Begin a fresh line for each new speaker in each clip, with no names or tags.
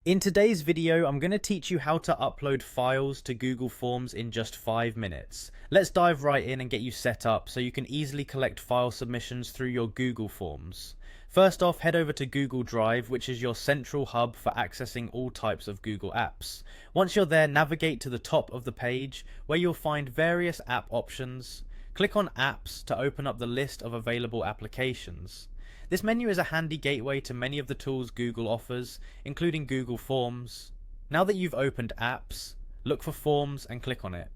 In today's video, I'm going to teach you how to upload files to Google Forms in just 5 minutes. Let's dive right in and get you set up so you can easily collect file submissions through your Google Forms. First off, head over to Google Drive, which is your central hub for accessing all types of Google apps. Once you're there, navigate to the top of the page where you'll find various app options. Click on Apps to open up the list of available applications. This menu is a handy gateway to many of the tools Google offers, including Google Forms. Now that you've opened Apps, look for Forms and click on it.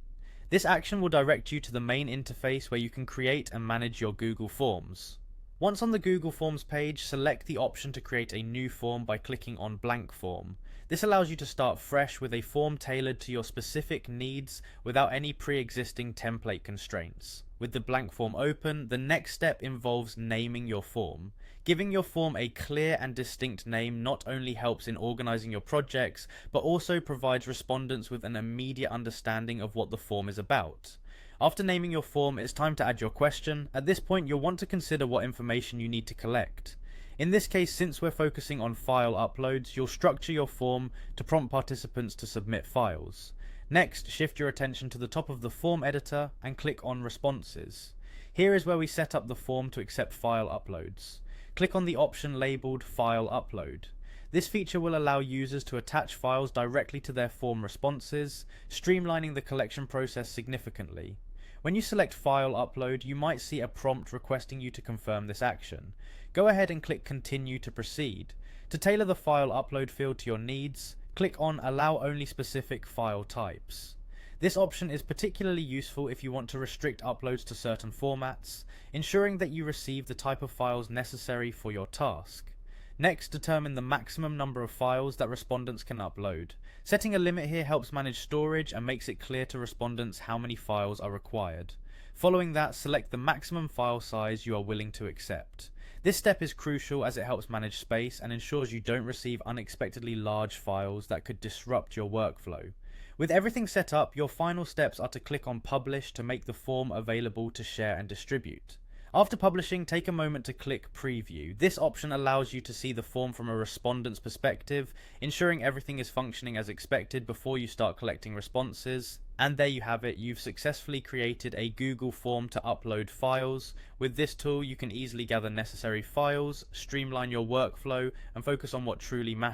This action will direct you to the main interface where you can create and manage your Google Forms. Once on the Google Forms page, select the option to create a new form by clicking on Blank Form. This allows you to start fresh with a form tailored to your specific needs without any pre-existing template constraints. With the blank form open, the next step involves naming your form. Giving your form a clear and distinct name not only helps in organizing your projects, but also provides respondents with an immediate understanding of what the form is about. After naming your form, it's time to add your question. At this point, you'll want to consider what information you need to collect. In this case, since we're focusing on file uploads, you'll structure your form to prompt participants to submit files. Next, shift your attention to the top of the form editor and click on Responses. Here is where we set up the form to accept file uploads. Click on the option labeled File Upload. This feature will allow users to attach files directly to their form responses, streamlining the collection process significantly. When you select File Upload, you might see a prompt requesting you to confirm this action. Go ahead and click Continue to proceed. To tailor the file upload field to your needs, click on Allow only specific file types. This option is particularly useful if you want to restrict uploads to certain formats, ensuring that you receive the type of files necessary for your task. Next, determine the maximum number of files that respondents can upload. Setting a limit here helps manage storage and makes it clear to respondents how many files are required. Following that, select the maximum file size you are willing to accept. This step is crucial as it helps manage space and ensures you don't receive unexpectedly large files that could disrupt your workflow. With everything set up, your final steps are to click on Publish to make the form available to share and distribute. After publishing, take a moment to click Preview. This option allows you to see the form from a respondent's perspective, ensuring everything is functioning as expected before you start collecting responses. And there you have it, you've successfully created a Google form to upload files. With this tool, you can easily gather necessary files, streamline your workflow, and focus on what truly matters.